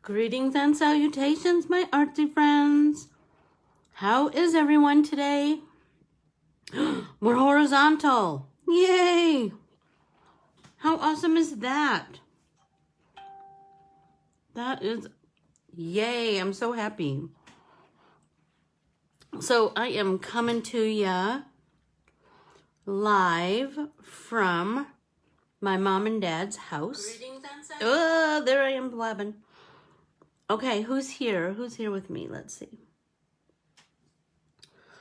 Greetings and salutations, my artsy friends. How is everyone today? We're horizontal. Yay! How awesome is that? That is, yay, I'm so happy. So I am coming to ya live from my mom and dad's house. Greetings and salutations. Oh, there I am blabbing. Okay, who's here? Who's here with me? Let's see.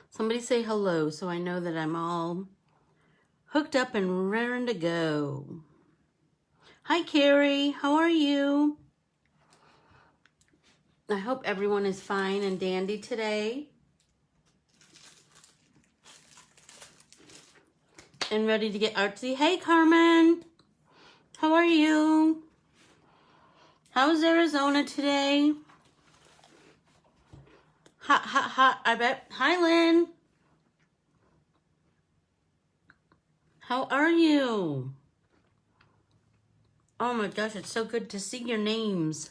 Somebody say hello so I know that I'm all hooked up and raring to go. Hi, Carrie. How are you? I hope everyone is fine and dandy today. And ready to get artsy. Hey, Carmen. How are you? How's Arizona today? Hot, hot, hot, I bet. Hi, Lynn. How are you? Oh my gosh, it's so good to see your names.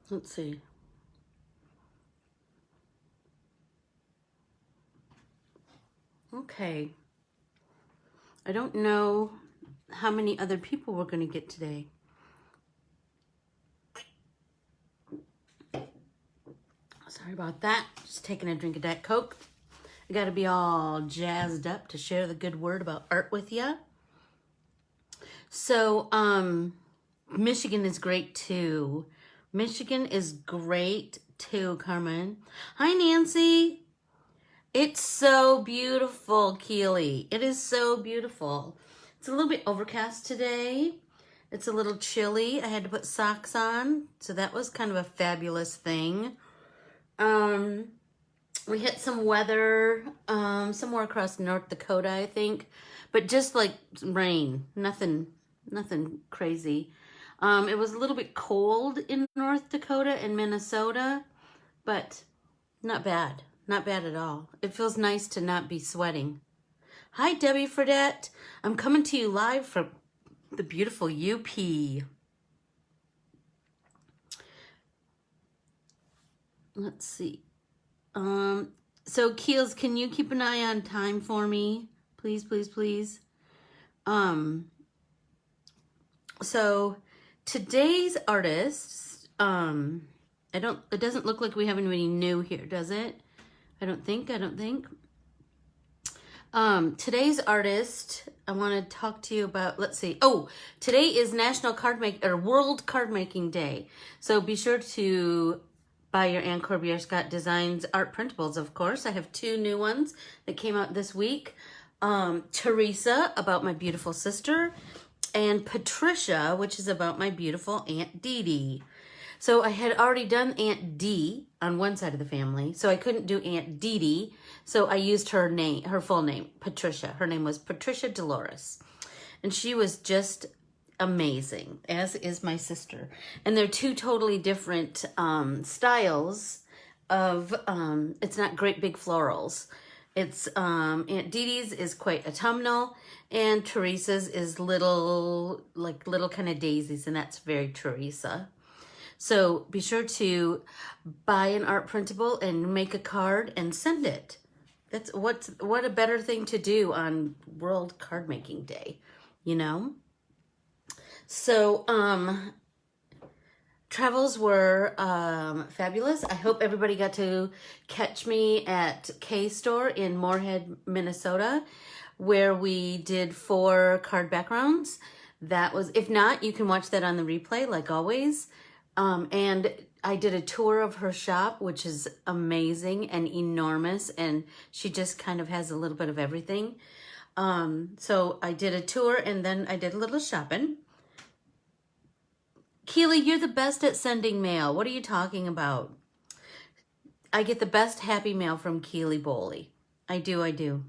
Let's see. Okay. I don't know how many other people we're going to get today. Sorry about that. Just taking a drink of Diet Coke. I got to be all jazzed up to share the good word about art with you. So, Michigan is great too. Michigan is great too, Carmen. Hi, Nancy. It's so beautiful, Keely. It is so beautiful. It's a little bit overcast today. It's a little chilly. I had to put socks on, so that was kind of a fabulous thing. We hit some weather somewhere across North Dakota, I think, but just like rain, nothing crazy. It was a little bit cold in North Dakota and Minnesota, but not bad. Not bad at all. It feels nice to not be sweating. Hi, Debbie Fredette. I'm coming to you live from the beautiful UP. Let's see. So Keels, can you keep an eye on time for me? Please, please, please. So today's artists, it doesn't look like we have anybody new here, does it? I don't think. Today's artist, I want to talk to you about, let's see. Oh, today is World Card Making Day. So be sure to buy your Ann Corbiere-Scott Designs art printables, of course. I have 2 new ones that came out this week. Teresa, about my beautiful sister, and Patricia, which is about my beautiful Aunt Dee Dee. So I had already done Aunt Dee on one side of the family, so I couldn't do Aunt Dee Dee, so I used her full name, Patricia. Her name was Patricia Dolores, and she was just amazing, as is my sister. And they're 2 totally different styles of, it's not great big florals. It's, Aunt Dee Dee's is quite autumnal, and Teresa's is little kind of daisies, and that's very Teresa. So be sure to buy an art printable and make a card and send it. What a better thing to do on World Card Making Day, you know? So travels were fabulous. I hope everybody got to catch me at K Store in Moorhead, Minnesota, where we did 4 card backgrounds. That was, if not, you can watch that on the replay like always. And I did a tour of her shop, which is amazing and enormous, and she just kind of has a little bit of everything. So I did a tour, and then I did a little shopping. Keely, you're the best at sending mail. What are you talking about? I get the best happy mail from Keely Bowley. I do.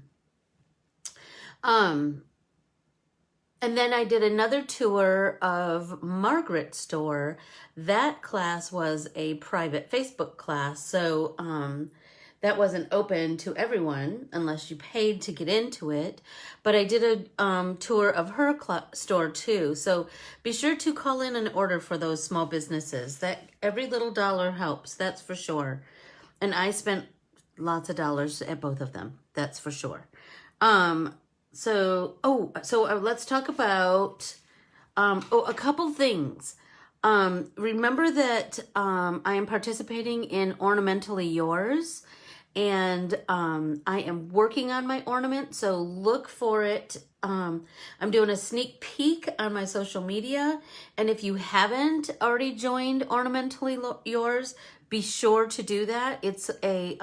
And then I did another tour of Margaret's store. That class was a private Facebook class. So that wasn't open to everyone unless you paid to get into it. But I did a tour of her store too. So be sure to call in an order for those small businesses. That every little dollar helps, that's for sure. And I spent lots of dollars at both of them, that's for sure. So let's talk about a couple things. Remember that I am participating in Ornamentally Yours, and I am working on my ornament, so look for it. I'm doing a sneak peek on my social media, and if you haven't already joined Ornamentally Yours, be sure to do that. It's a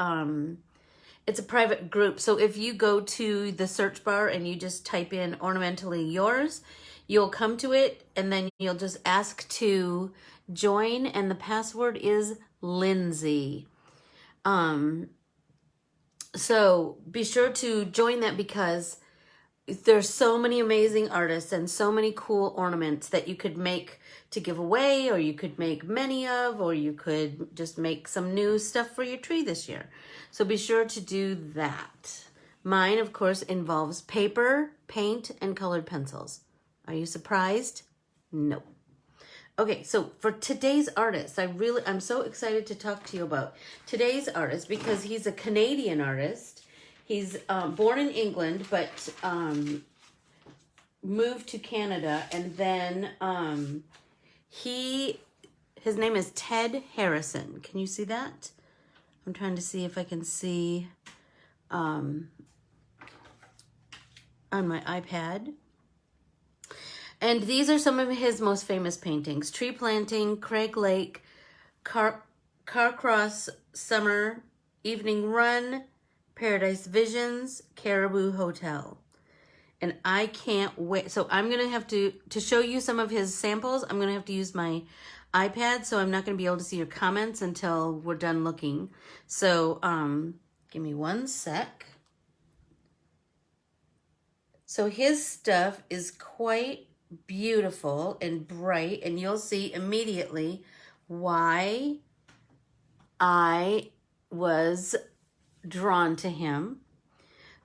private group, so if you go to the search bar and you just type in Ornamentally Yours, you'll come to it, and then you'll just ask to join, and the password is Lindsay. So be sure to join that, because there's so many amazing artists and so many cool ornaments that you could make to give away, or you could make many of, or you could just make some new stuff for your tree this year. So be sure to do that. Mine, of course, involves paper, paint, and colored pencils. Are you surprised? No. Okay, so for today's artist, I'm so excited to talk to you about today's artist, because he's a Canadian artist. He's born in England, but moved to Canada, and then his name is Ted Harrison. Can you see that? I'm trying to see if I can see on my iPad. And these are some of his most famous paintings: Tree Planting, Craig Lake, Carcross Summer, Evening Run, Paradise Visions, Caribou Hotel. And I can't wait. So I'm going to have to show you some of his samples, I'm going to have to use my iPad, so I'm not going to be able to see your comments until we're done looking. So give me one sec. So his stuff is quite beautiful and bright, and you'll see immediately why I was drawn to him.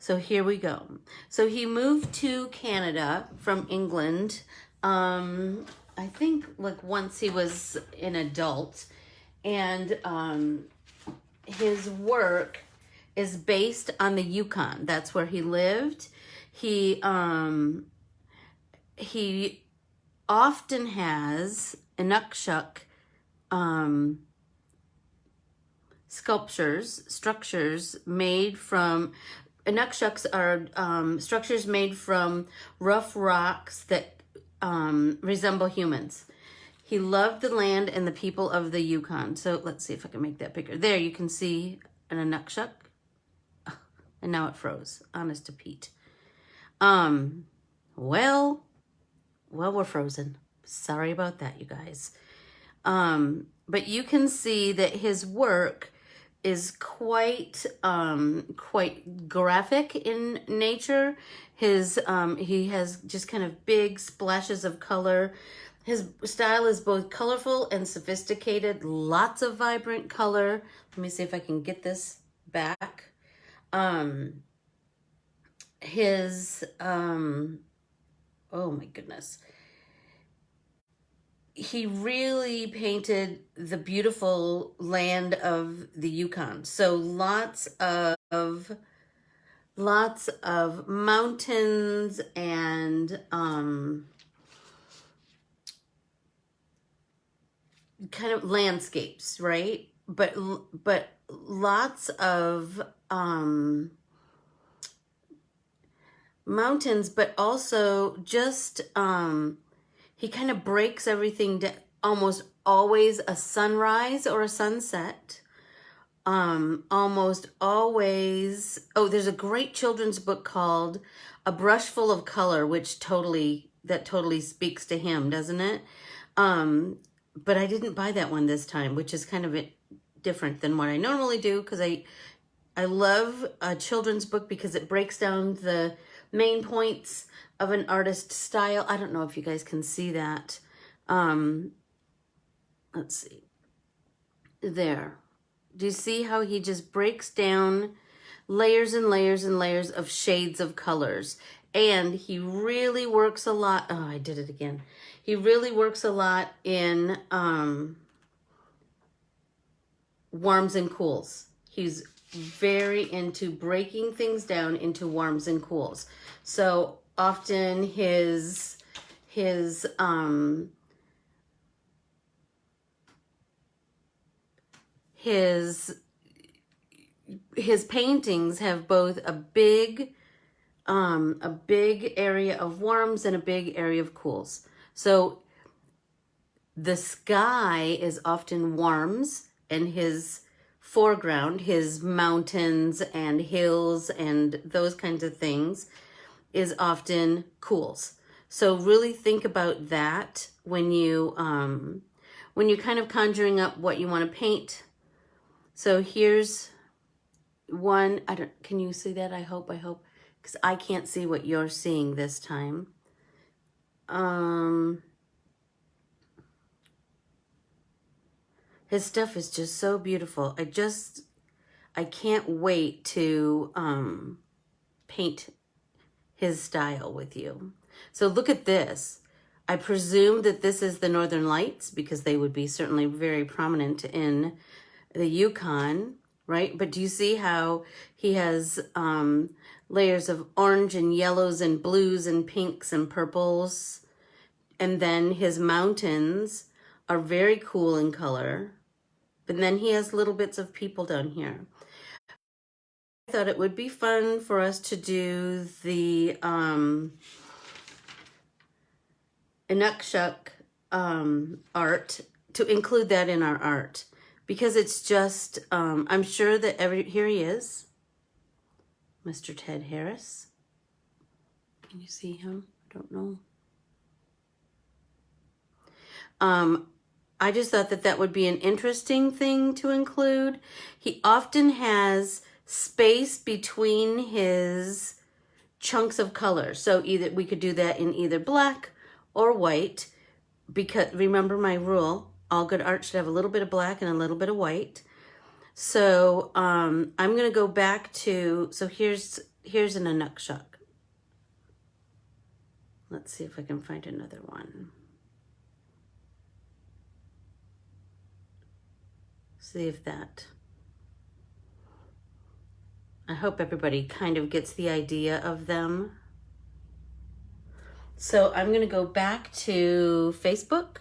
So here we go. So he moved to Canada from England, I think like once he was an adult, and his work is based on the Yukon. That's where he lived. He often has Inukshuk structures made from, Inukshuks are structures made from rough rocks that resemble humans. He loved the land and the people of the Yukon. So let's see if I can make that bigger. There, you can see an Inukshuk. Oh, and now it froze, honest to Pete. Well, we're frozen. Sorry about that, you guys. But you can see that his work is quite graphic in nature. He has just kind of big splashes of color. His style is both colorful and sophisticated, lots of vibrant color. Let me see if I can get this back. Oh my goodness. He really painted the beautiful land of the Yukon. So lots of mountains and kind of landscapes, right? But lots of mountains, but also just he kind of breaks everything down. Almost always a sunrise or a sunset. Almost always. Oh, there's a great children's book called A Brush Full of Color, which totally speaks to him, doesn't it? But I didn't buy that one this time, which is kind of different than what I normally do, because I love a children's book because it breaks down the main points of an artist's style. I don't know if you guys can see that. Let's see. There. Do you see how he just breaks down layers and layers and layers of shades of colors? And he really works a lot. Oh, I did it again. He really works a lot in warms and cools. He's very into breaking things down into warms and cools. So often his paintings have both a big area of warms and a big area of cools. So the sky is often warms, and his foreground, his mountains and hills and those kinds of things, is often cools. So really think about that when you're kind of conjuring up what you want to paint. So here's one. Can you see that? I hope, because I can't see what you're seeing this time. His stuff is just so beautiful. I can't wait to paint his style with you. So look at this. I presume that this is the Northern Lights, because they would be certainly very prominent in the Yukon, right? But do you see how he has layers of orange and yellows and blues and pinks and purples? And then his mountains are very cool in color. But then he has little bits of people down here. I thought it would be fun for us to do the Inukshuk art, to include that in our art, because it's just, I'm sure that here he is, Mr. Ted Harris. Can you see him? I don't know. I just thought that that would be an interesting thing to include. He often has space between his chunks of color. So either we could do that in either black or white, because remember my rule, all good art should have a little bit of black and a little bit of white. So I'm going to go back to, so here's an Inukshuk. Let's see if I can find another one. See if that, I hope everybody kind of gets the idea of them. So I'm going to go back to Facebook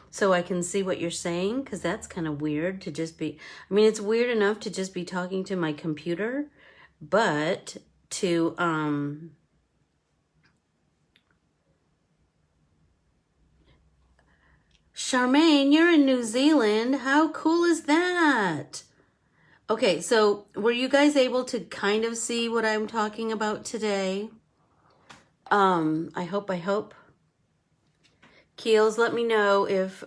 so I can see what you're saying, because that's kind of weird to just be, I mean, it's weird enough to just be talking to my computer, but to, Charmaine, you're in New Zealand. How cool is that? Okay, so were you guys able to kind of see what I'm talking about today? I hope. Keels, let me know if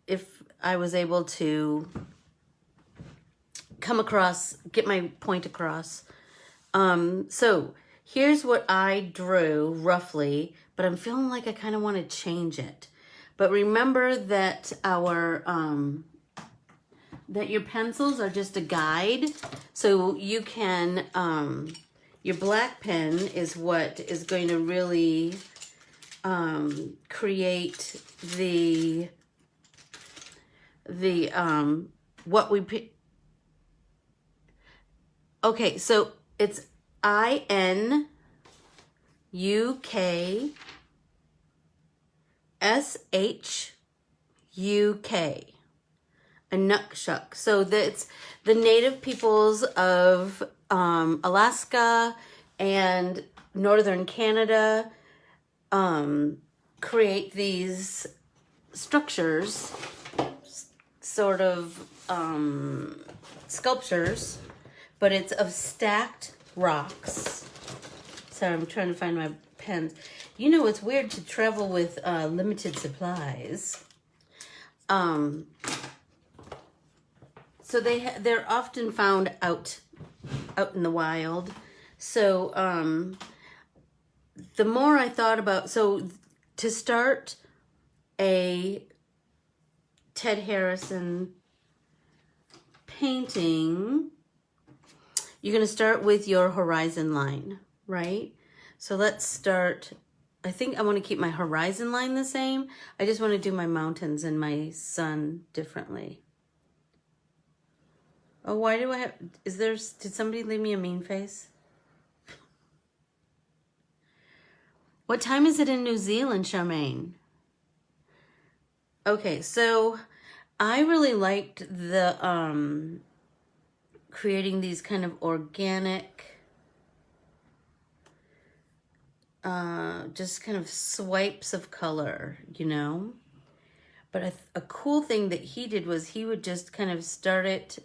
if I was able to get my point across. So here's what I drew roughly, but I'm feeling like I kind of want to change it. But remember that that your pencils are just a guide. So you can, your black pen is what is going to really create what we, okay, so it's INUKSHUK. Inukshuk. So that's the native peoples of Alaska and northern Canada create these structures, sort of sculptures, but it's of stacked rocks. Sorry, I'm trying to find my pens. You know, it's weird to travel with limited supplies. So they're often found out in the wild. So the more I thought about, so to start a Ted Harrison painting, you're going to start with your horizon line, right? So let's start, I think I want to keep my horizon line the same. I just want to do my mountains and my sun differently. Oh, why do I have, did somebody leave me a mean face? What time is it in New Zealand, Charmaine? Okay, so I really liked the, creating these kind of organic, just kind of swipes of color, you know? But a cool thing that he did was he would just kind of start it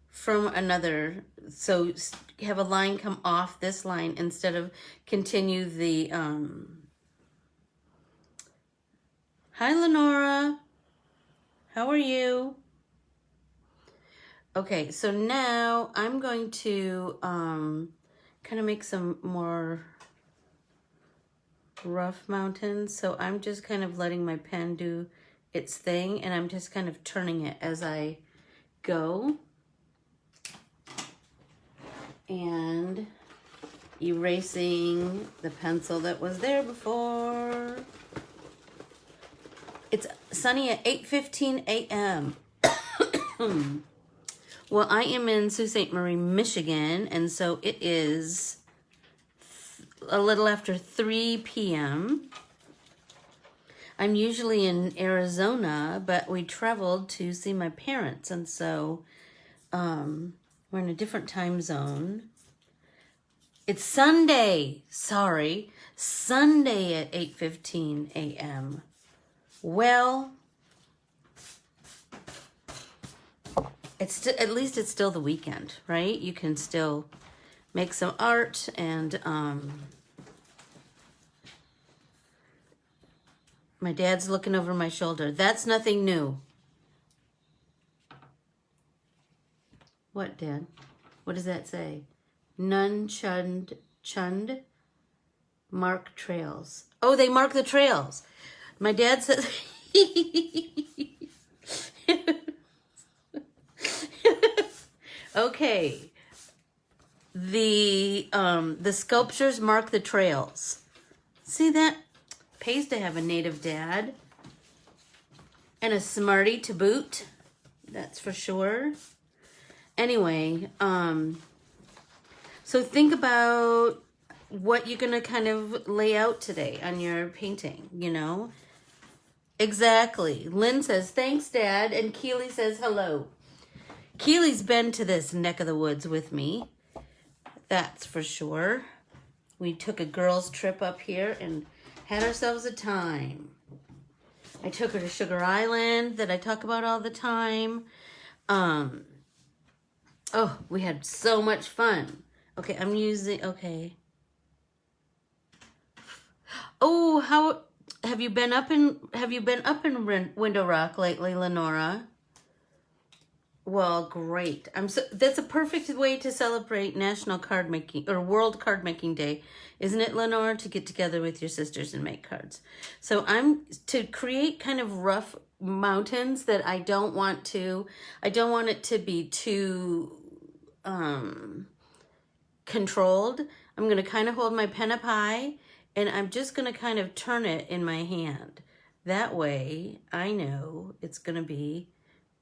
from another, so have a line come off this line instead of continue the, hi Lenora, how are you? Okay, so now I'm going to kind of make some more rough mountains. So I'm just kind of letting my pen do its thing, and I'm just kind of turning it as I go. And erasing the pencil that was there before. It's sunny at 8:15 a.m. Well, I am in Sault Ste. Marie, Michigan, and so it is a little after 3 p.m. I'm usually in Arizona, but we traveled to see my parents, and so we're in a different time zone. It's Sunday, sorry, Sunday at 8:15 a.m. Well, at least it's still the weekend, right? You can still make some art and my dad's looking over my shoulder. That's nothing new. What, Dad? What does that say? None chunned mark trails. Oh, they mark the trails. My dad says... Okay. The sculptures mark the trails. See that? Pays to have a native dad. And a smarty to boot. That's for sure. Anyway, so think about what you're going to kind of lay out today on your painting, you know? Exactly. Lynn says, thanks, Dad. And Keely says, hello. Keely's been to this neck of the woods with me. That's for sure. We took a girls' trip up here and had ourselves a time. I took her to Sugar Island that I talk about all the time. Oh, we had so much fun. Okay, I'm using, okay. Oh, how have you been up in Window Rock lately, Lenora? Well, great. That's a perfect way to celebrate National Card Making or World Card Making Day, isn't it, Lenora? To get together with your sisters and make cards. So I'm to create kind of rough mountains that I don't want it to be too controlled. I'm going to kind of hold my pen up high, and I'm just going to kind of turn it in my hand. That way, I know it's going to be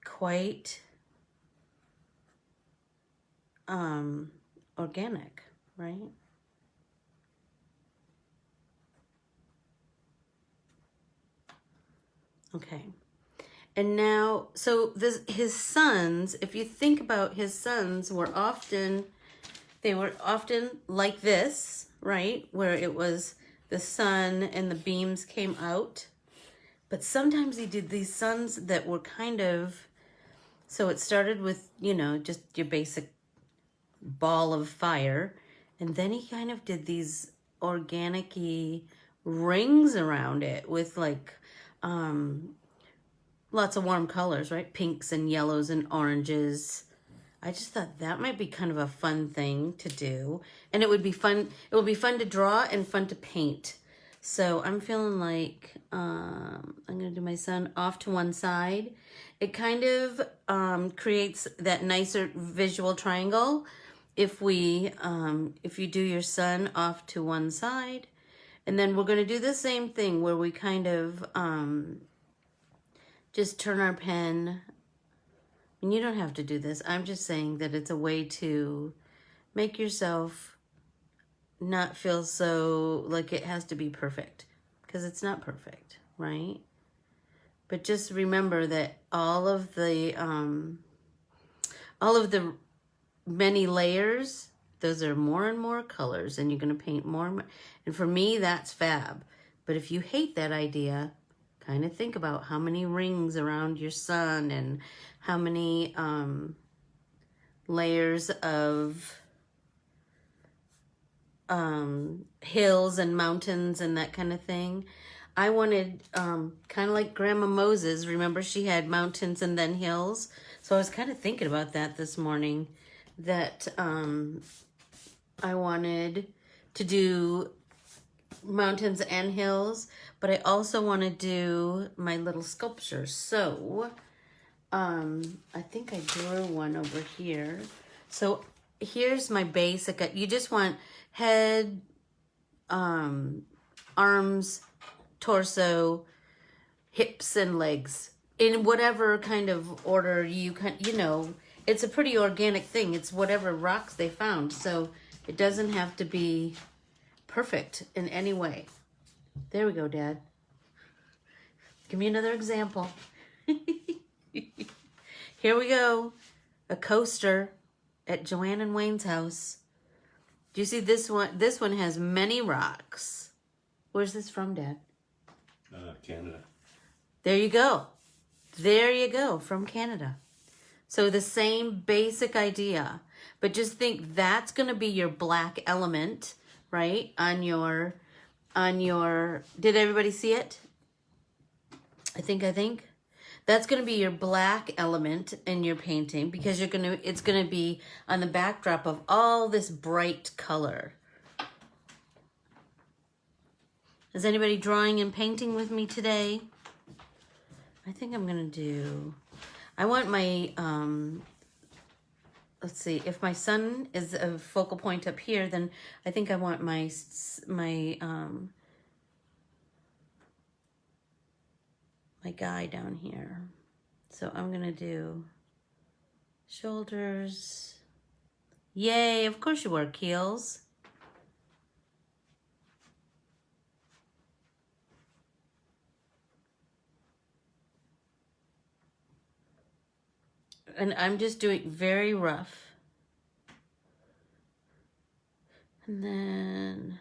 quite organic, right? Okay. And now, so his sons, if you think about his sons, they were often like this, right? Where it was the sun and the beams came out. But sometimes he did these suns that were kind of, so it started with, you know, just your basic ball of fire. And then he kind of did these organic-y rings around it with like, lots of warm colors, right? Pinks and yellows and oranges. I just thought that might be kind of a fun thing to do. And it would be fun to draw and fun to paint. So I'm feeling like I'm going to do my sun off to one side. It kind of creates that nicer visual triangle if you do your sun off to one side. And then we're going to do the same thing where we kind of just turn our pen. And you don't have to do this. I'm just saying that it's a way to make yourself not feel so like it has to be perfect, because it's not perfect, right? But just remember that all of the many layers, those are more and more colors, and you're going to paint more and more. And for me, that's fab. But if you hate that idea, kind of think about how many rings around your sun and how many layers of hills and mountains and that kind of thing. I wanted kind of like Grandma Moses. Remember, she had mountains and then hills. So I was kind of thinking about that this morning, that I wanted to do mountains and hills, but I also want to do my little sculpture. So I think I drew one over here. So here's my basic. You just want head, arms, torso, hips, and legs in whatever kind of order you can. It's a pretty organic thing. It's whatever rocks they found, so it doesn't have to be perfect in any way. There we go, Dad. Give me another example. Here we go. A coaster at Joanne and Wayne's house. Do you see this one? This one has many rocks. Where's this from, Dad? Canada. There you go. There you go, from Canada. So the same basic idea, but just think that's going to be your black element, right? On your, did everybody see it? I think. That's going to be your black element in your painting, because it's going to be on the backdrop of all this bright color. Is anybody drawing and painting with me today? I think I'm going to do, I want my, let's see, if my sun is a focal point up here, then I think I want my guy down here. So I'm going to do shoulders. Yay, of course you wear heels. And I'm just doing very rough. And then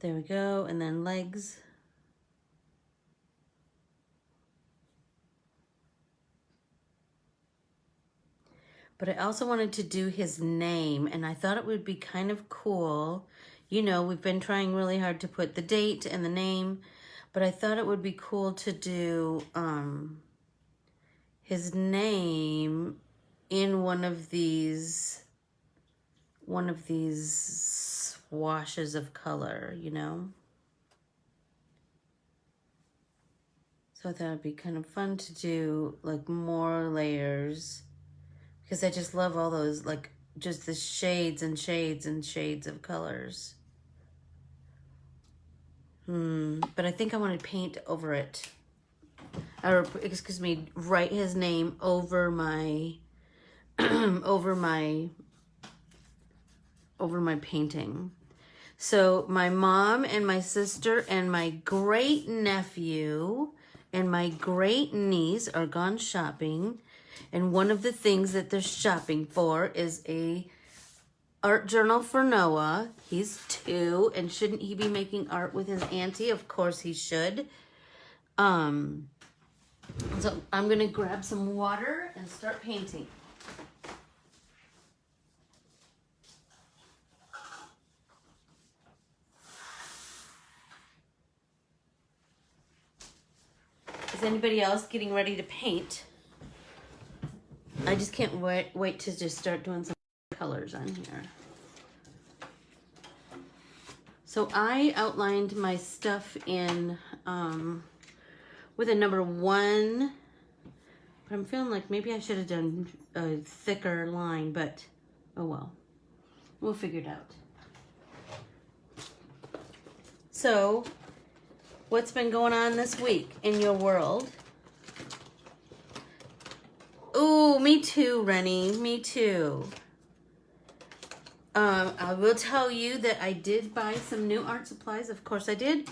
there we go. And then legs. But I also wanted to do his name, and I thought it would be kind of cool. We've been trying really hard to put the date and the name, but I thought it would be cool to do his name in one of these swashes of color, So I thought it'd be kind of fun to do like more layers, because I just love all those, like, just the shades and shades and shades of colors. But I think I want to paint over it. Or, excuse me, write his name over my, over my painting. So my mom and my sister and my great nephew and my great niece are gone shopping. And one of the things that they're shopping for is a art journal for Noah. He's 2, and shouldn't he be making art with his auntie? Of course he should. So I'm gonna grab some water and start painting. Is anybody else getting ready to paint? I just can't wait to just start doing some colors on here. So I outlined my stuff in with a number 1, but I'm feeling like maybe I should have done a thicker line, but oh well. We'll figure it out. So, what's been going on this week in your world? Oh, me too, Rennie. Me too. I will tell you that I did buy some new art supplies. Of course I did.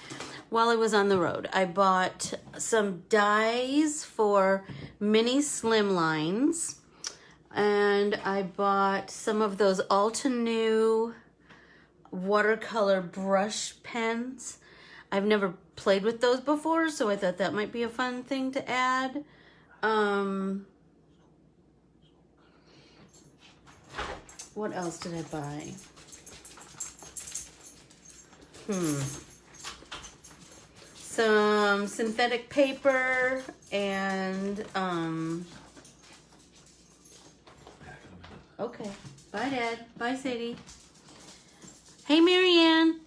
While I was on the road, I bought some dies for mini slim lines. And I bought some of those Altenew watercolor brush pens. I've never played with those before, so I thought that might be a fun thing to add. What else did I buy? Some synthetic paper and okay. Bye, Dad. Bye, Sadie. Hey, Marianne.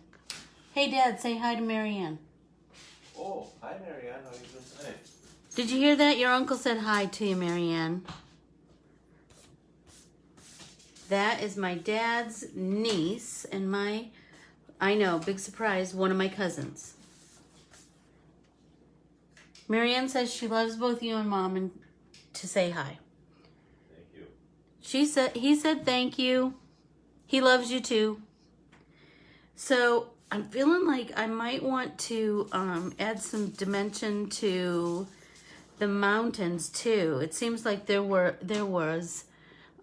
Hey, Dad. Say hi to Marianne. Oh, hi, Marianne. How are you doing today? Did you hear that? Your uncle said hi to you, Marianne. That is my dad's niece and I know, big surprise, one of my cousins. Marianne says she loves both you and Mom and to say hi. Thank you. He said thank you. He loves you too. So I'm feeling like I might want to add some dimension to the mountains too. It seems like there was.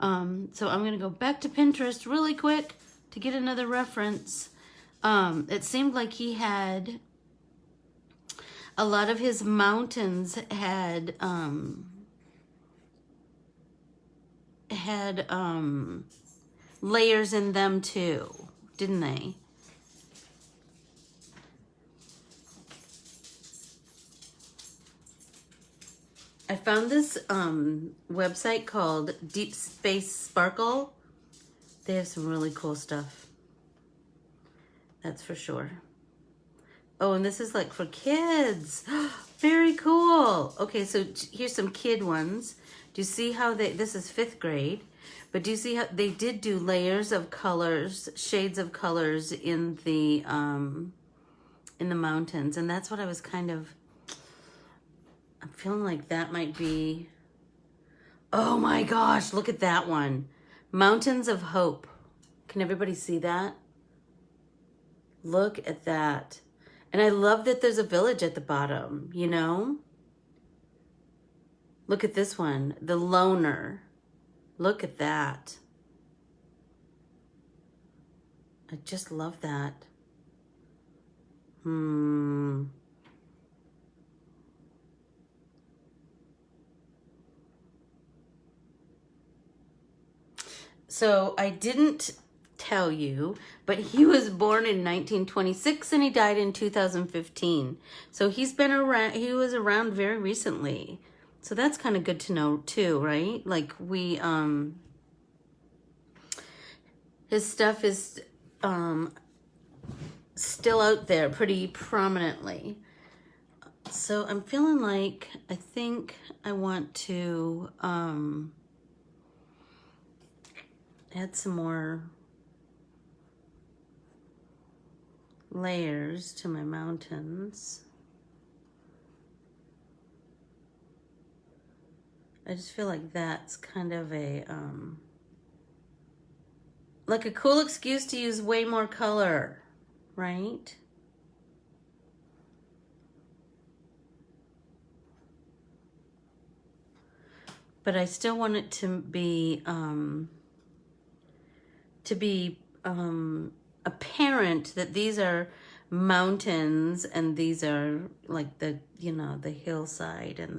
So I'm gonna go back to Pinterest really quick to get another reference. It seemed like he had a lot of his mountains had layers in them too, didn't they? I found this website called Deep Space Sparkle. They have some really cool stuff. That's for sure. Oh, and this is like for kids. Very cool. Okay, so here's some kid ones. Do you see how this is 5th grade, but do you see how they did do layers of colors, shades of colors in the mountains, and that's what I was kind of, I'm feeling like that might be, oh my gosh, look at that one. Mountains of Hope. Can everybody see that? Look at that. And I love that there's a village at the bottom, you know? Look at this one, The Loner. Look at that. I just love that. So I didn't tell you, but he was born in 1926 and he died in 2015. So he's been around, he was around very recently. So that's kind of good to know too, right? Like his stuff is still out there pretty prominently. So I'm feeling like I think I want to add some more layers to my mountains. I just feel like that's kind of a like a cool excuse to use way more color, right? But I still want it to be apparent that these are mountains and these are like the, you know, the hillside and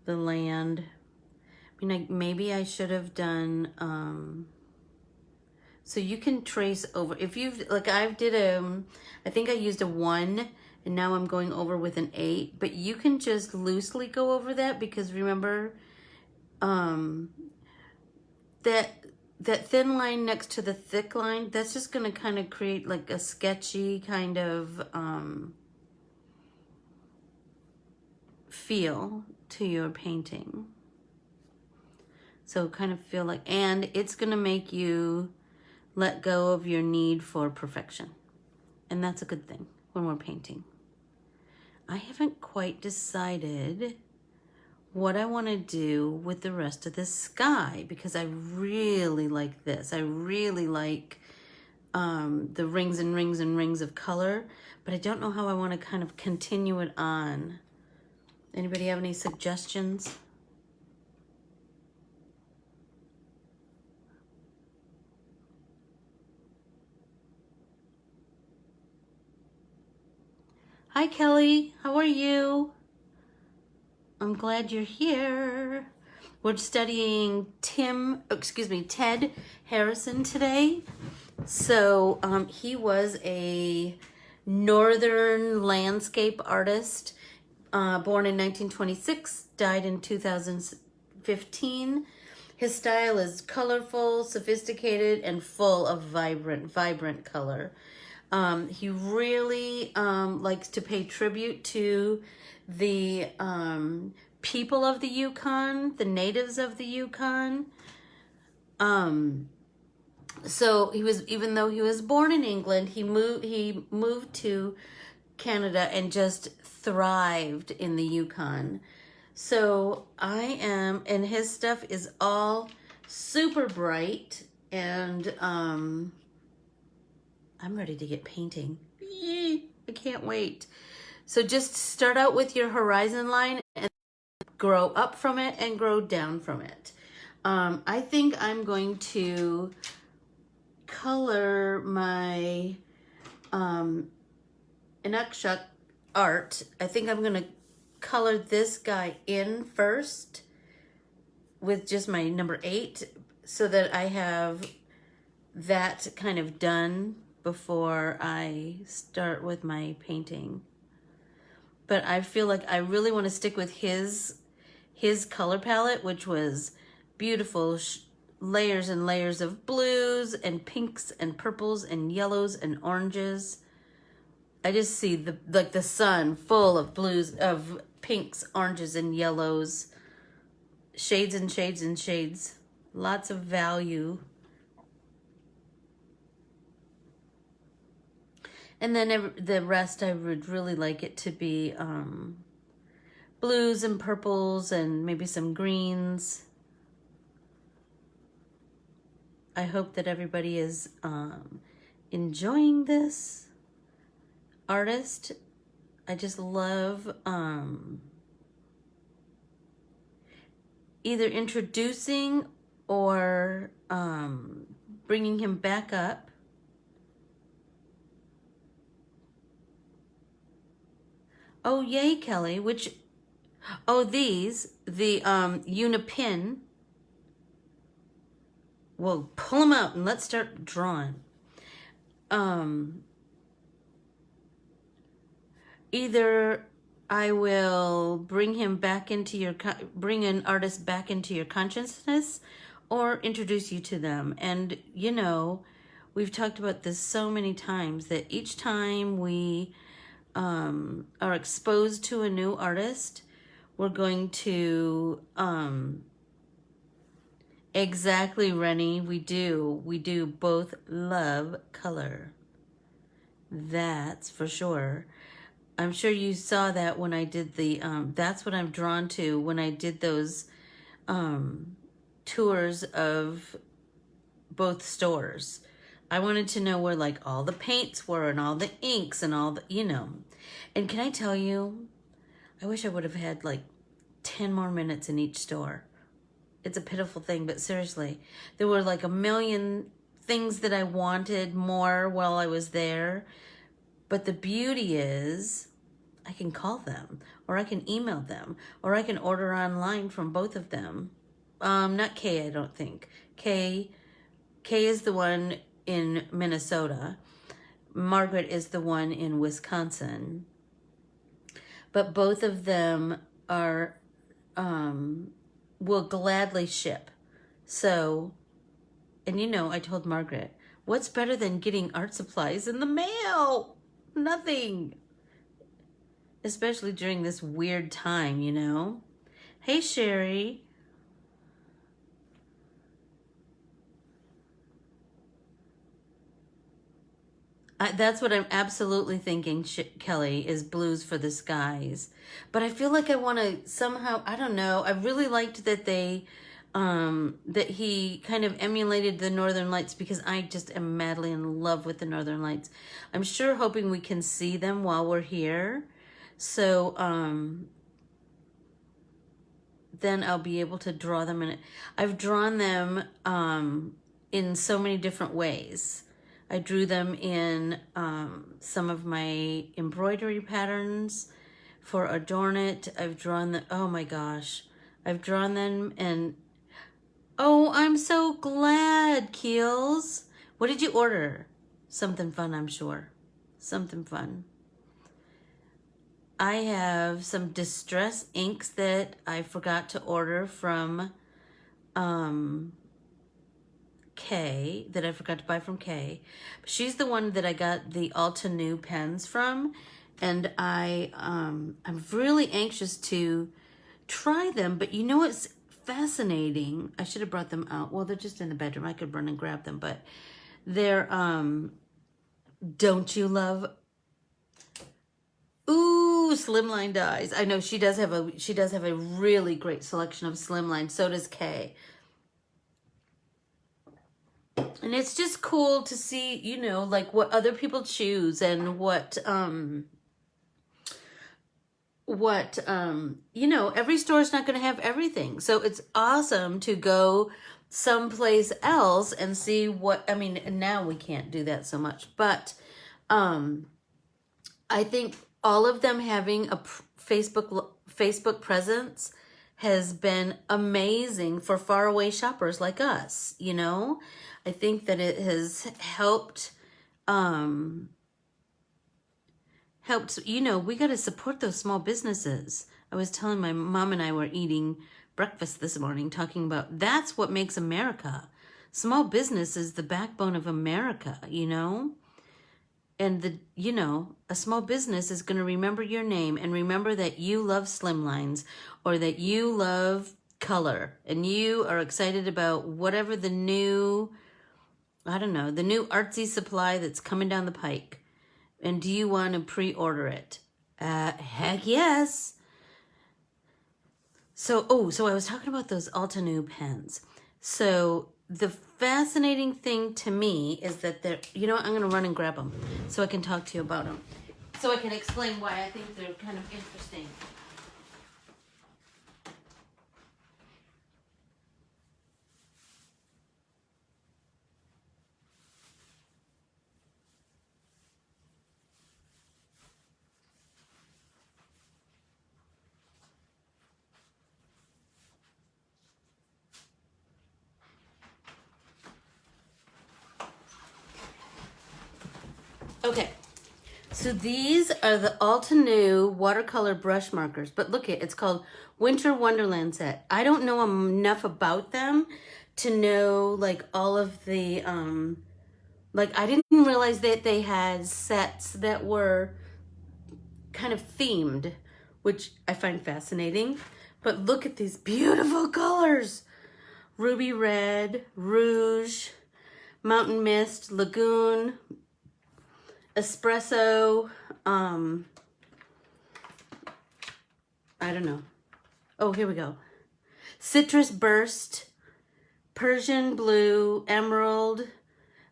the land. I mean, maybe I should have done, so you can trace over, if you've, like I did I think I used a 1 and now I'm going over with an 8, but you can just loosely go over that because remember that thin line next to the thick line, that's just going to kind of create like a sketchy kind of feel to your painting. So kind of feel like, and it's going to make you let go of your need for perfection. And that's a good thing when we're painting. I haven't quite decided what I want to do with the rest of the sky because I really like this. I really like the rings and rings and rings of color, but I don't know how I want to kind of continue it on. Anybody have any suggestions? Hi, Kelly. How are you? I'm glad you're here. We're studying Ted Harrison today. So he was a northern landscape artist, born in 1926, died in 2015. His style is colorful, sophisticated, and full of vibrant color. He really likes to pay tribute to the people of the Yukon, the natives of the Yukon. So even though he was born in England, he moved to Canada and just thrived in the Yukon. So and his stuff is all super bright, and I'm ready to get painting. I can't wait. So just start out with your horizon line and grow up from it and grow down from it. I think I'm going to color my Inukshuk art. I think I'm going to color this guy in first with just my number 8 so that I have that kind of done before I start with my painting. But I feel like I really want to stick with his color palette, which was beautiful layers and layers of blues and pinks and purples and yellows and oranges. I just see the sun full of blues, of pinks, oranges, and yellows, shades and shades and shades. Lots of value. And then the rest, I would really like it to be blues and purples and maybe some greens. I hope that everybody is enjoying this artist. I just love either introducing or bringing him back up. Oh, yay, Kelly, the Unipin. Well, pull them out and let's start drawing. Either I will bring an artist back into your consciousness or introduce you to them. And, we've talked about this so many times that each time we are exposed to a new artist, we're going to exactly, Rennie, we do both love color. That's for sure. I'm sure you saw that when I did the that's what I'm drawn to when I did those tours of both stores. I wanted to know where like all the paints were and all the inks and all the, And can I tell you, I wish I would have had like 10 more minutes in each store. It's a pitiful thing, but seriously, there were like a million things that I wanted more while I was there. But the beauty is I can call them or I can email them or I can order online from both of them. Not Kay, I don't think. Kay is the one in Minnesota. Margaret is the one in Wisconsin. but both of them are, will gladly ship. So, and you know, I told Margaret, what's better than getting art supplies in the mail? Nothing. Especially during this weird time, you know? Hey, Sherry. That's what I'm absolutely thinking, Kelly, is Blues for the Skies. But I feel like I want to somehow, I don't know. I really liked that that he kind of emulated the Northern Lights, because I just am madly in love with the Northern Lights. I'm sure hoping we can see them while we're here. So, then I'll be able to draw them in it. I've drawn them, in so many different ways. I drew them in some of my embroidery patterns for Adorn It. I've drawn them, oh my gosh. I've drawn them, and oh, I'm so glad, Keels. What did you order? Something fun, I'm sure. Something fun. I have some distress inks that I forgot to order from Kay, that I forgot to buy from Kay. She's the one that I got the Alta New pens from, and I'm really anxious to try them. But you know what's fascinating? I should have brought them out. Well, they're just in the bedroom. I could run and grab them, but they're don't you love? Ooh, slimline dies. I know she does have a really great selection of slimline. So does Kay. And it's just cool to see, you know, like what other people choose, and what you know, every store is not going to have everything. So it's awesome to go someplace else and see what, I mean, now we can't do that so much, but I think all of them having a Facebook presence has been amazing for faraway shoppers like us, you know? I think that it has helped, you know, we got to support those small businesses. I was telling my mom, and I were eating breakfast this morning, talking about that's what makes America. Small business is the backbone of America, you know? And you know, a small business is going to remember your name and remember that you love slimlines, or that you love color, and you are excited about whatever the new, I don't know, the new artsy supply that's coming down the pike. And do you want to pre-order it? Heck yes. So I was talking about those Alta New pens. So the fascinating thing to me is that they're, you know what, I'm going to run and grab them so I can talk to you about them. So I can explain why I think they're kind of interesting. Okay, so these are the Alta New watercolor brush markers, but look it's called Winter Wonderland Set. I don't know enough about them to know like all of the, like I didn't realize that they had sets that were kind of themed, which I find fascinating. But look at these beautiful colors. Ruby Red, Rouge, Mountain Mist, Lagoon, Espresso, I don't know. Oh, here we go. Citrus Burst, Persian Blue, Emerald,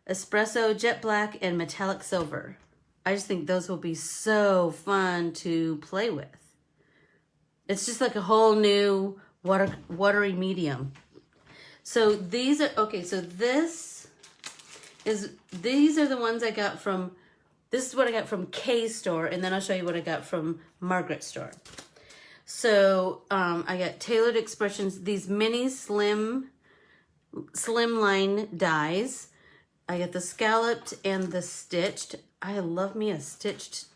Espresso, Jet Black, and Metallic Silver. I just think those will be so fun to play with. It's just like a whole new watery medium. So these are, okay, so these are the ones I got from, this is what I got from Kay's store, and then I'll show you what I got from Margaret's store. So I got Tailored Expressions, these mini slimline dies. I got the scalloped and the stitched. I love me a stitched.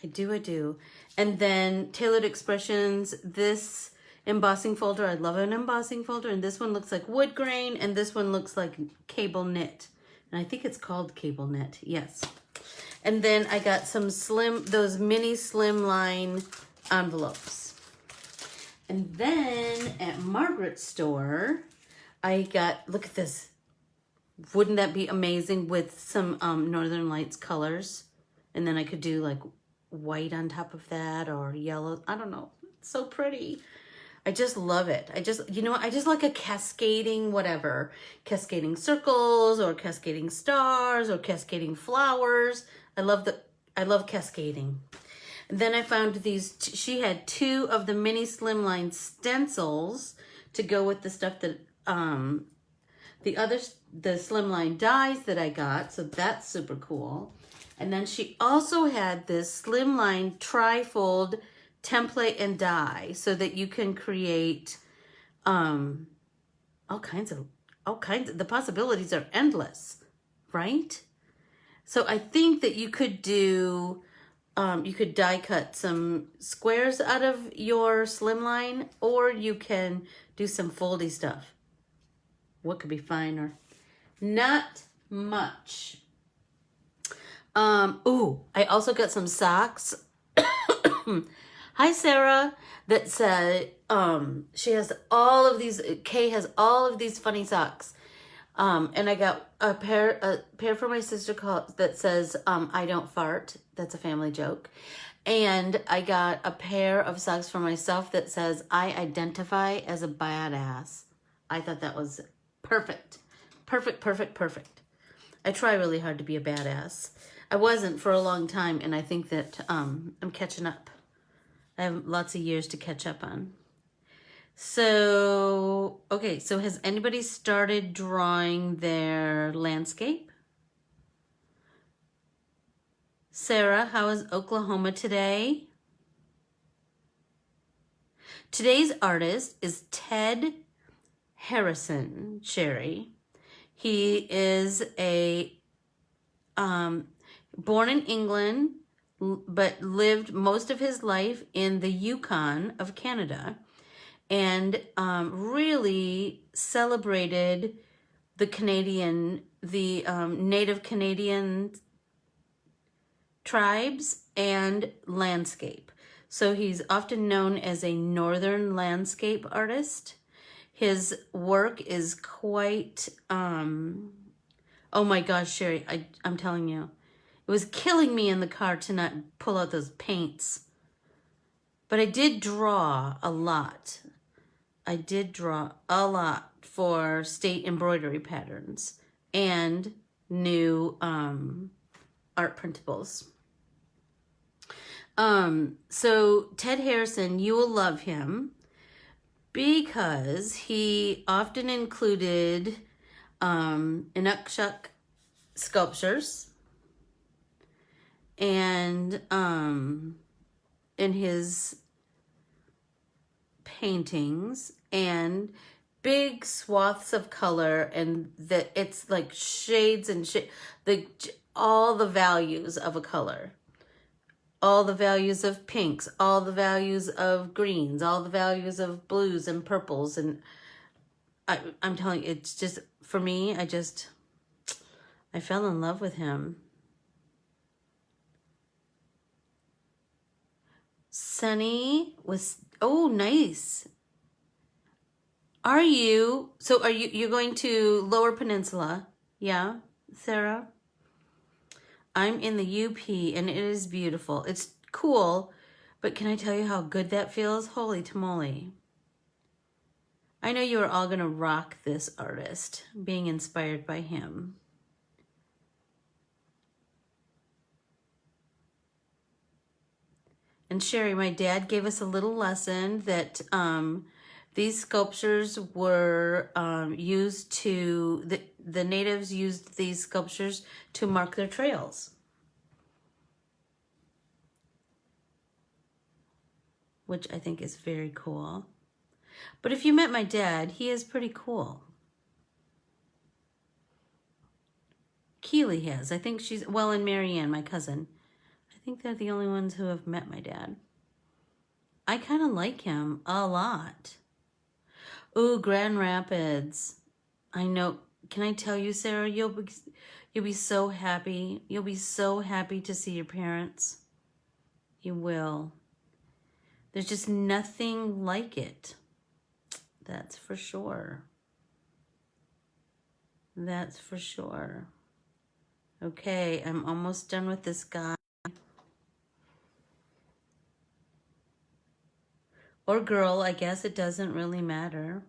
I do. And then Tailored Expressions, this embossing folder. I love an embossing folder. And this one looks like wood grain. And this one looks like cable knit. And I think it's called cable knit. Yes. And then I got some those mini slimline envelopes. And then at Margaret's store, I got, look at this. Wouldn't that be amazing with some Northern Lights colors? And then I could do like white on top of that or yellow. I don't know. It's so pretty. I just love it. I just like a cascading whatever. Cascading circles or cascading stars or cascading flowers. I love cascading. And then I found these, she had 2 of the mini slimline stencils to go with the stuff that, the slimline dies that I got. So that's super cool. And then she also had this slimline trifold template and die so that you can create all kinds of, the possibilities are endless, right? So I think that you could do, you could die cut some squares out of your slimline, or you can do some foldy stuff. What could be finer? Not much. Ooh, I also got some socks. Hi, Sarah. That said, she has all of these, Kay has all of these funny socks. And I got a pair for my sister that says, I don't fart. That's a family joke. And I got a pair of socks for myself that says, I identify as a badass. I thought that was perfect. Perfect. I try really hard to be a badass. I wasn't for a long time, and I think that I'm catching up. I have lots of years to catch up on. So, okay, so has anybody started drawing their landscape? Sarah, how is Oklahoma today? Today's artist is Ted Harrison, Sherry. He is born in England, but lived most of his life in the Yukon of Canada, and really celebrated the Native Canadian tribes and landscape. So he's often known as a northern landscape artist. His work is quite, oh my gosh, Sherry, I'm telling you, it was killing me in the car to not pull out those paints. But I did draw a lot. For state embroidery patterns and new art printables. So Ted Harrison, you will love him because he often included Inukshuk sculptures and in his paintings, and big swaths of color, and that it's like shades and all the values of a color, all the values of pinks, all the values of greens, all the values of blues and purples. And I'm telling you, it's just, for me, I fell in love with him. Sunny was, oh, nice. You're going to Lower Peninsula? Yeah, Sarah? I'm in the UP, and it is beautiful. It's cool, but can I tell you how good that feels? Holy tamale. I know you are all going to rock this artist, being inspired by him. And Sherry, my dad gave us a little lesson that these sculptures were used to, the natives used these sculptures to mark their trails. Which I think is very cool. But if you met my dad, he is pretty cool. Keely has. I think she's, well, and Marianne, my cousin. I think they're the only ones who have met my dad. I kind of like him a lot. Ooh, Grand Rapids. I know. Can I tell you, Sarah, you'll be so happy. You'll be so happy to see your parents. You will. There's just nothing like it. That's for sure. That's for sure. Okay, I'm almost done with this guy. Or girl, I guess it doesn't really matter.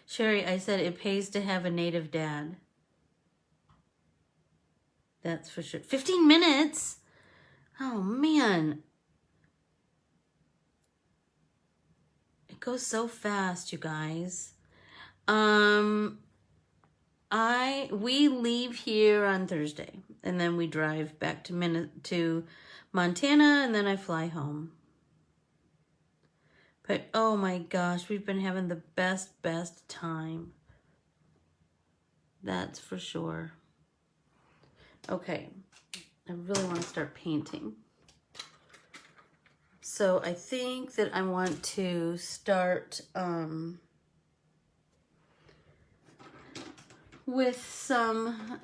Sherry, I said it pays to have a native dad. That's for sure. 15 minutes? Oh, man. It goes so fast, you guys. We leave here on Thursday, and then we drive back to Montana, and then I fly home. But oh my gosh, we've been having the best time. That's for sure. Okay, I really want to start painting. So I think that I want to start with some,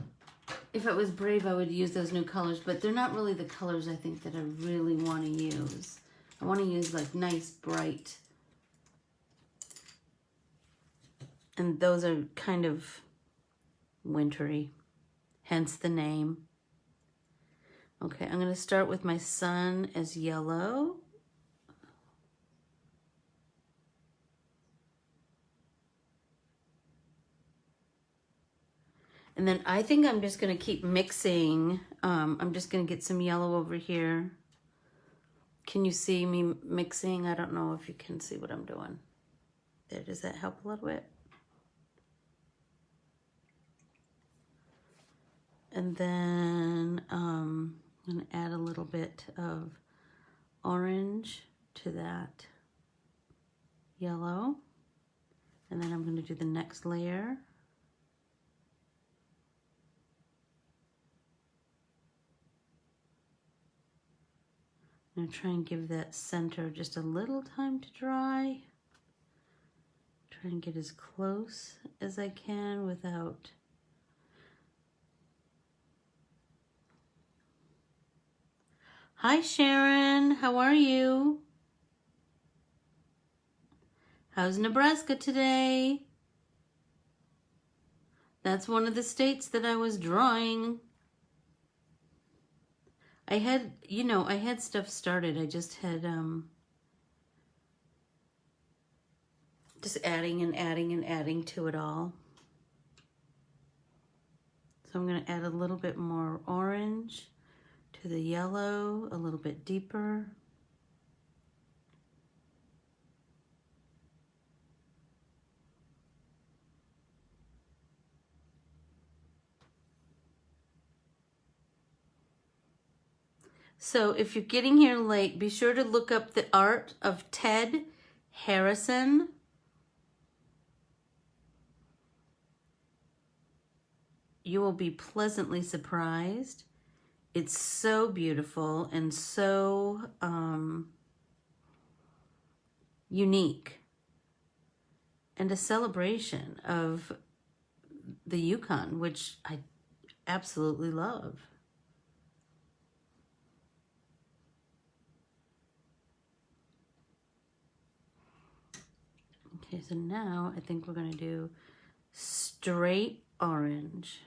if I was brave, I would use those new colors, but they're not really the colors I think that I really want to use. I want to use like nice, bright, and those are kind of wintry, hence the name. Okay, I'm going to start with my sun as yellow. And then I think I'm just going to keep mixing. I'm just going to get some yellow over here. Can you see me mixing? I don't know if you can see what I'm doing. There, does that help a little bit? And then I'm going to add a little bit of orange to that yellow. And then I'm going to do the next layer. I'm going to try and give that center just a little time to dry. Try and get as close as I can without... Hi Sharon, how are you? How's Nebraska today? That's one of the states that I was drawing. I had, I had stuff started. I just had, just adding and adding and adding to it all. So I'm going to add a little bit more orange to the yellow, a little bit deeper. So if you're getting here late, be sure to look up the art of Ted Harrison. You will be pleasantly surprised. It's so beautiful and so unique, and a celebration of the Yukon, which I absolutely love. Okay, so now I think we're going to do straight orange.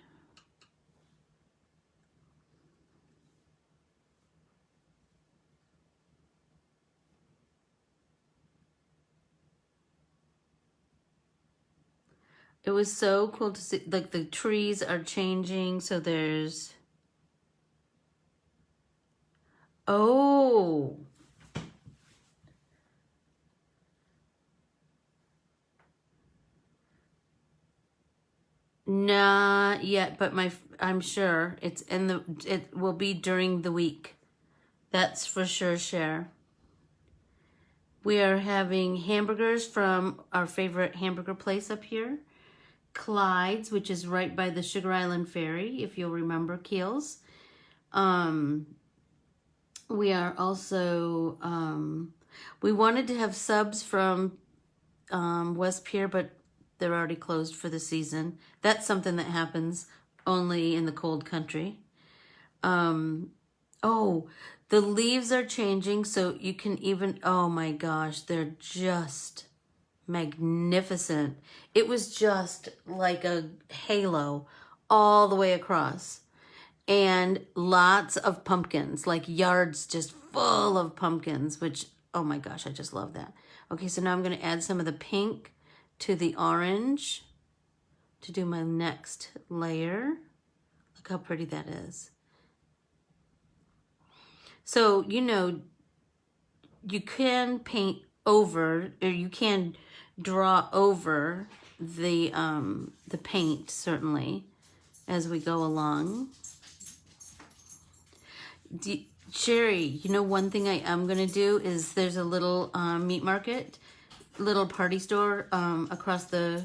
It was so cool to see, like the trees are changing, so there's, oh, not yet, but I'm sure it will be during the week. That's for sure, Cher. We are having hamburgers from our favorite hamburger place up here, Clyde's, which is right by the Sugar Island Ferry, if you'll remember, Keels. We are also, we wanted to have subs from West Pier, but they're already closed for the season. That's something that happens only in the cold country. Oh, the leaves are changing, so you can even, oh my gosh, they're just magnificent. It was just like a halo all the way across. And lots of pumpkins, like yards just full of pumpkins, which, oh my gosh, I just love that. Okay, so now I'm going to add some of the pink to the orange to do my next layer. Look how pretty that is. So, you know, you can paint over, or you can draw over the paint, certainly, as we go along. Sherry, you know, one thing I am going to do is there's a little meat market, little party store across the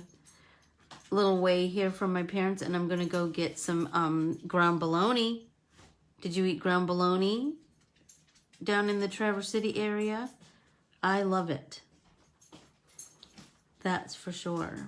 little way here from my parents, and I'm going to go get some ground bologna. Did you eat ground bologna down in the Traverse City area? I love it. That's for sure.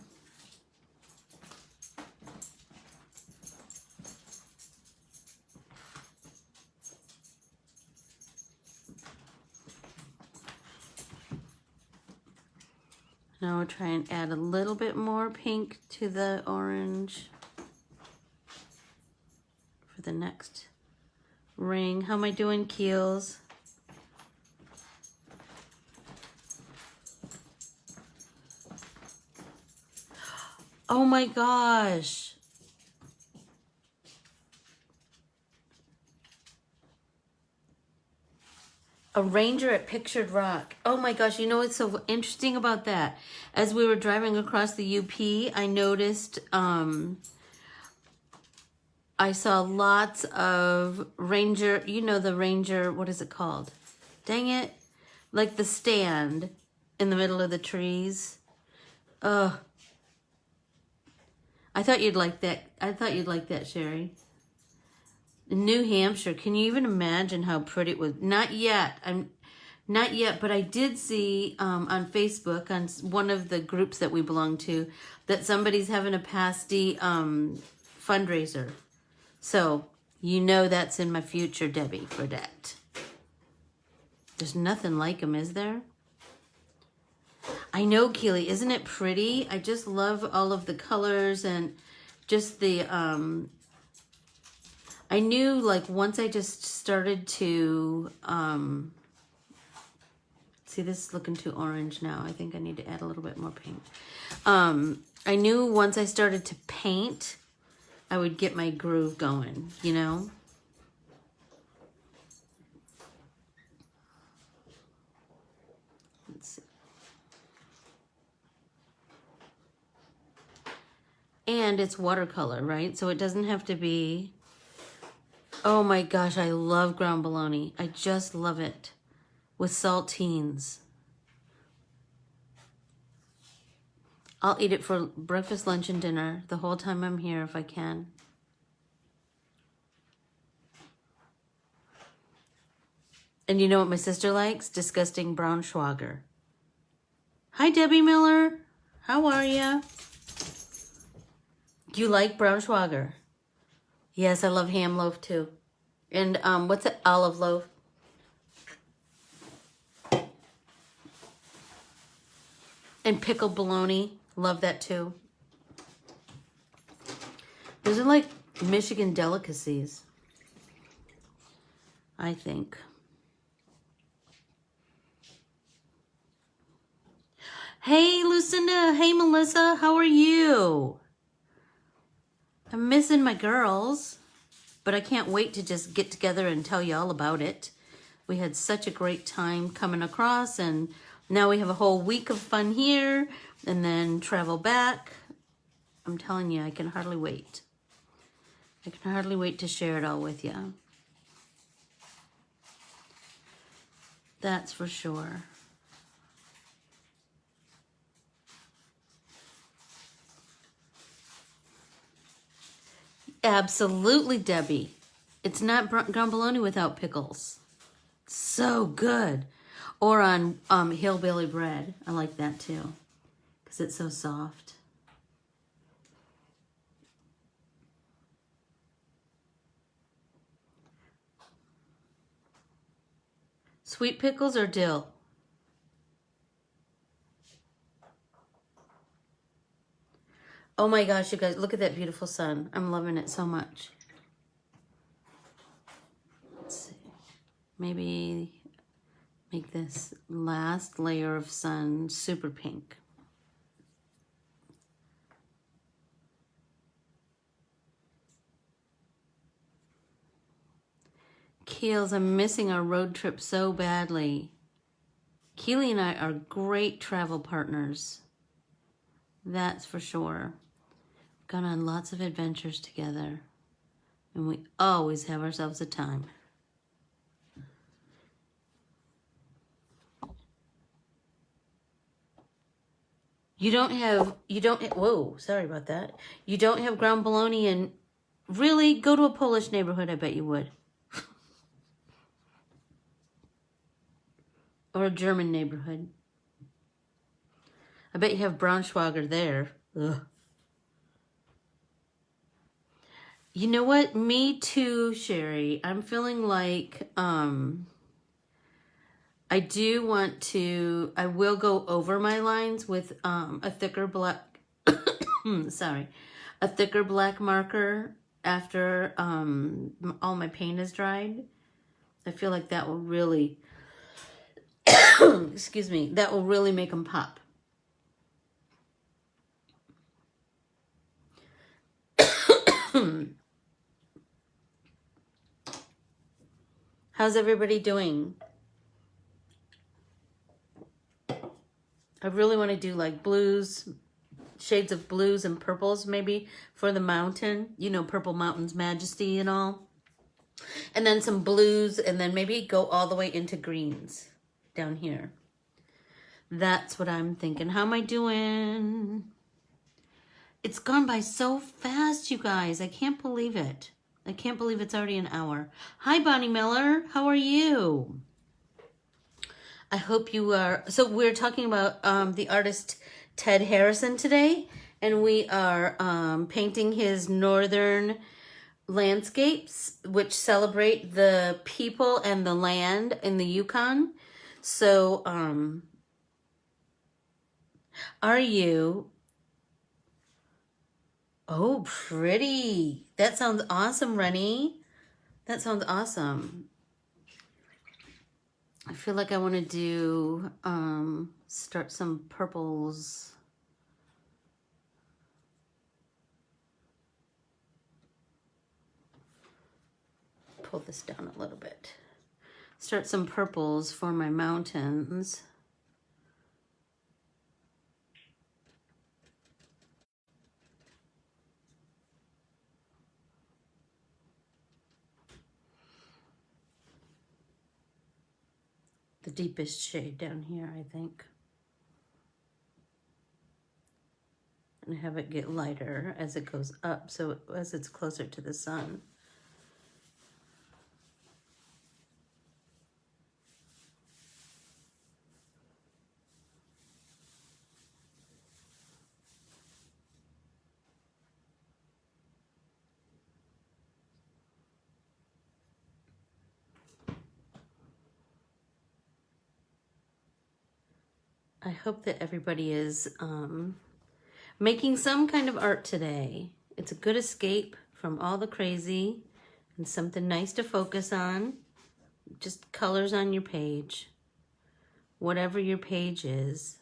Now we'll try and add a little bit more pink to the orange for the next ring. How am I doing, Keels? Oh my gosh. A ranger at Pictured Rock. Oh my gosh, you know what's so interesting about that? As we were driving across the UP, I noticed I saw lots of ranger, you know the ranger, what is it called? Dang it. Like the stand in the middle of the trees. Ugh. I thought you'd like that. I thought you'd like that, Sherry. New Hampshire. Can you even imagine how pretty it was? Not yet. Not yet, but I did see on Facebook, on one of the groups that we belong to, that somebody's having a pasty fundraiser. So, you know that's in my future, Debbie, for that. There's nothing like them, is there? I know, Keely. Isn't it pretty? I just love all of the colors and just the... I knew, like, once I just started to, see, this is looking too orange now. I think I need to add a little bit more pink. I knew once I started to paint, I would get my groove going, you know? Let's see. And it's watercolor, right? So it doesn't have to be... Oh my gosh, I love ground bologna. I just love it. With saltines. I'll eat it for breakfast, lunch, and dinner the whole time I'm here if I can. And you know what my sister likes? Disgusting brown schwager. Hi, Debbie Miller. How are ya? Do you like brown schwager? Yes, I love ham loaf too. And what's it? Olive loaf. And pickled bologna. Love that too. Those are like Michigan delicacies, I think. Hey, Lucinda. Hey, Melissa. How are you? I'm missing my girls, but I can't wait to just get together and tell you all about it. We had such a great time coming across, and now we have a whole week of fun here and then travel back. I'm telling you, I can hardly wait. I can hardly wait to share it all with you. That's for sure. Absolutely, Debbie. It's not ground bologna without pickles. So good. Or on hillbilly bread. I like that too because it's so soft. Sweet pickles or dill? Oh my gosh, you guys, look at that beautiful sun. I'm loving it so much. Let's see. Maybe make this last layer of sun super pink. Keels, I'm missing our road trip so badly. Keely and I are great travel partners. That's for sure. Gone on lots of adventures together. And we always have ourselves a time. Whoa, sorry about that. You don't have ground bologna and really go to a Polish neighborhood, I bet you would. Or a German neighborhood. I bet you have Braunschweiger there. Ugh. You know what? Me too, Sherry. I'm feeling like I will go over my lines with a thicker black a thicker black marker after all my paint is dried. I feel like that will really excuse me, that will really make them pop. How's everybody doing? I really want to do like blues, shades of blues and purples maybe for the mountain. You know, Purple Mountain's majesty and all. And then some blues and then maybe go all the way into greens down here. That's what I'm thinking. How am I doing? It's gone by so fast, you guys. I can't believe it. I can't believe it's already an hour. Hi, Bonnie Miller. How are you? I hope you are. So we're talking about the artist Ted Harrison today, and we are painting his northern landscapes, which celebrate the people and the land in the Yukon. So, are you? Oh, pretty. That sounds awesome, Rennie. That sounds awesome. I feel like I want to do, start some purples. Pull this down a little bit. Start some purples for my mountains. The deepest shade down here, I think. And have it get lighter as it goes up, so as it's closer to the sun. I hope that everybody is making some kind of art today. It's a good escape from all the crazy and something nice to focus on. Just colors on your page. Whatever your page is.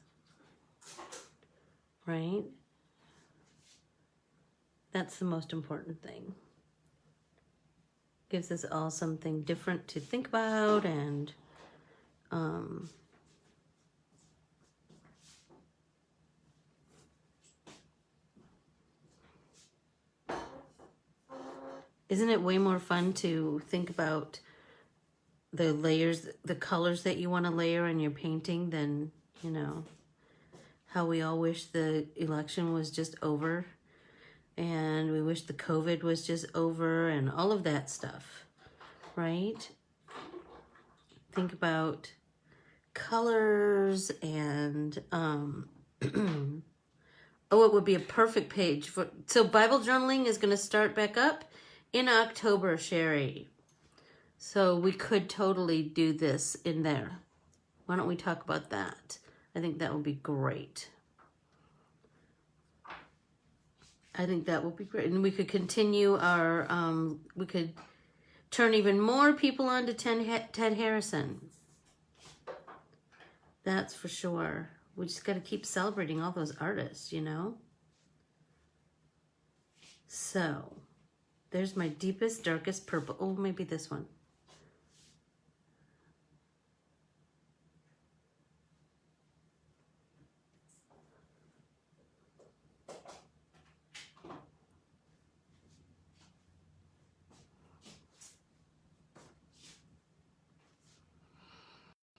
Right? That's the most important thing. Gives us all something different to think about and isn't it way more fun to think about the layers, the colors that you want to layer in your painting than, you know, how we all wish the election was just over? And we wish the COVID was just over and all of that stuff, right? Think about colors and, oh, it would be a perfect page for, so Bible journaling is going to start back up in October, Sherry. So we could totally do this in there. Why don't we talk about that? I think that would be great. I think that would be great. And we could continue our, we could turn even more people on to Ted Harrison. That's for sure. We just got to keep celebrating all those artists, you know? So, there's my deepest, darkest purple. Oh, maybe this one.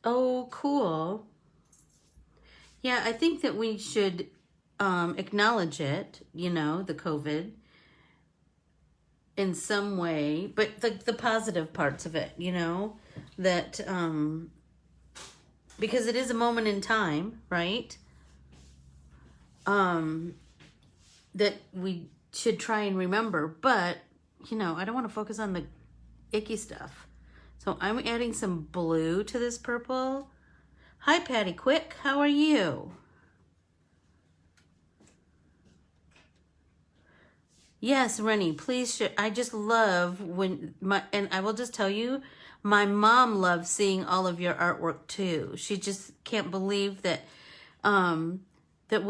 Oh, cool. Yeah, I think that we should acknowledge it, you know, the COVID in some way, but the positive parts of it, you know, that because it is a moment in time, right? That we should try and remember, but you know, I don't want to focus on the icky stuff. So I'm adding some blue to this purple. Hi, Patty Quick. How are you? Yes, Rennie, please share. I just love when and I will just tell you, my mom loves seeing all of your artwork too. She just can't believe that, that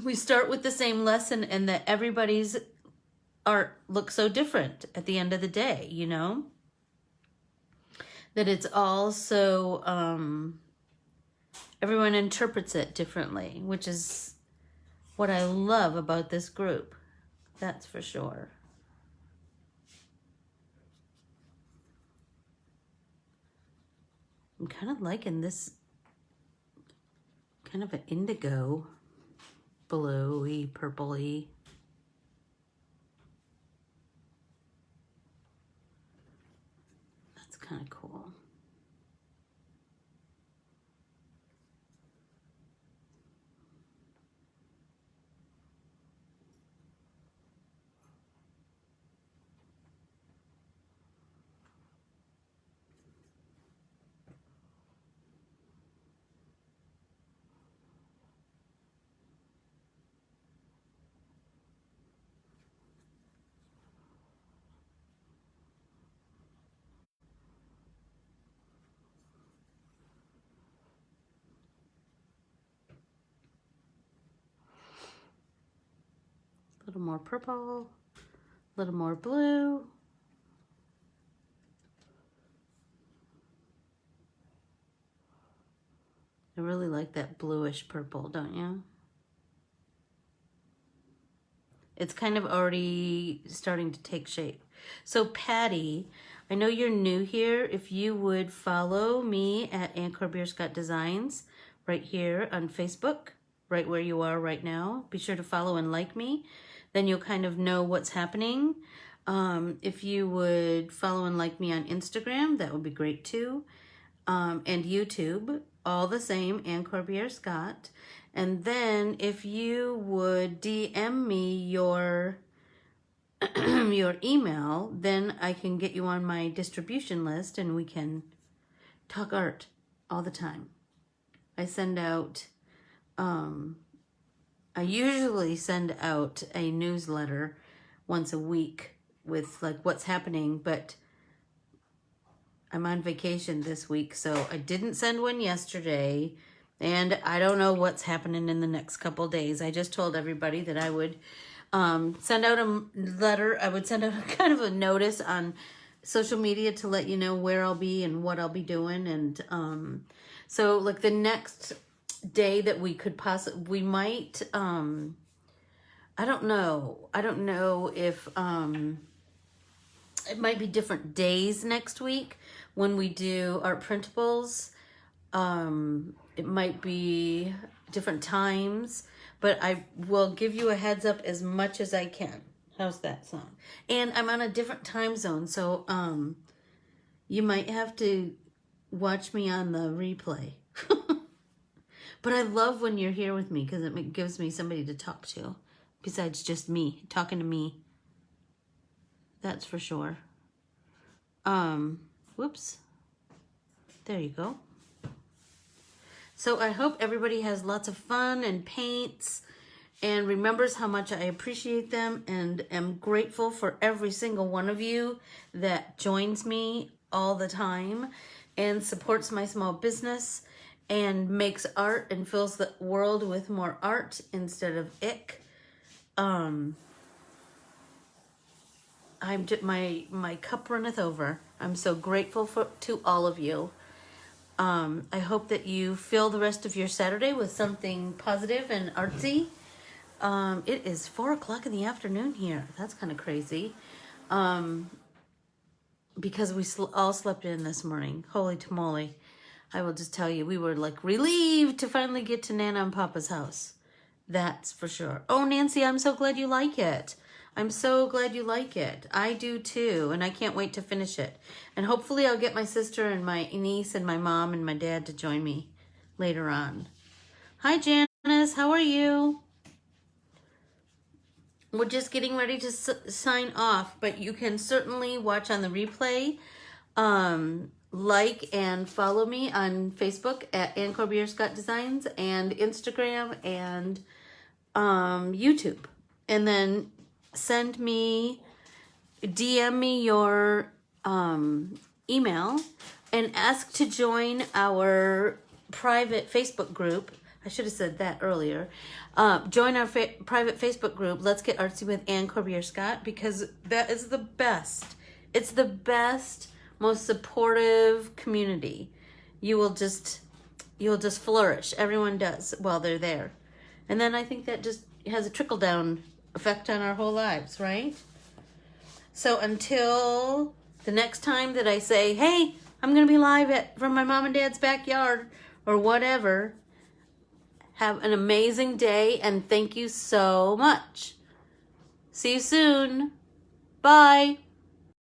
we start with the same lesson and that everybody's art looks so different at the end of the day, you know? That it's all so, everyone interprets it differently, which is what I love about this group. That's for sure. I'm kind of liking this kind of an indigo, bluey, purpley. That's kind of cool. A little more purple, a little more blue. I really like that bluish purple, don't you? It's kind of already starting to take shape. So Patty, I know you're new here. If you would follow me at Corbiere-Scott Designs right here on Facebook, right where you are right now. Be sure to follow and like me. Then you'll kind of know what's happening. If you would follow and like me on Instagram, that would be great too. And YouTube, all the same, Corbiere-Scott. And then if you would DM me your your email, then I can get you on my distribution list and we can talk art all the time. I send out, I usually send out a newsletter once a week with like what's happening, but I'm on vacation this week, so I didn't send one yesterday, and I don't know what's happening in the next couple days. I just told everybody that I would send out a letter. I would send out kind of a notice on social media to let you know where I'll be and what I'll be doing. And so like the next day that we could possibly, we might, I don't know if it might be different days next week when we do art printables. It might be different times, but I will give you a heads up as much as I can. How's that sound? And I'm on a different time zone, so you might have to watch me on the replay. But I love when you're here with me because it gives me somebody to talk to besides just me, talking to me. That's for sure. Whoops. There you go. So I hope everybody has lots of fun and paints and remembers how much I appreciate them and am grateful for every single one of you that joins me all the time and supports my small business and makes art and fills the world with more art instead of ick. My cup runneth over. I'm so grateful to all of you. I hope that you fill the rest of your Saturday with something positive and artsy. It is 4 o'clock in the afternoon here. That's kind of crazy. Because we all slept in this morning. Holy tamale. I will just tell you, we were like relieved to finally get to Nana and Papa's house. That's for sure. Oh, Nancy, I'm so glad you like it. I'm so glad you like it. I do too, and I can't wait to finish it. And hopefully I'll get my sister and my niece and my mom and my dad to join me later on. Hi, Janice. How are you? We're just getting ready to sign off, but you can certainly watch on the replay. Like and follow me on Facebook at Ann Corbiere-Scott Designs and Instagram and YouTube. And then DM me your email and ask to join our private Facebook group. I should have said that earlier. Join our private Facebook group, Let's Get Artsy with Ann Corbiere-Scott, because that is the best. It's the best, most supportive community. You'll just flourish. Everyone does while they're there. And then I think that just has a trickle-down effect on our whole lives, right? So until the next time that I say, hey, I'm going to be live from my mom and dad's backyard or whatever, have an amazing day and thank you so much. See you soon. Bye.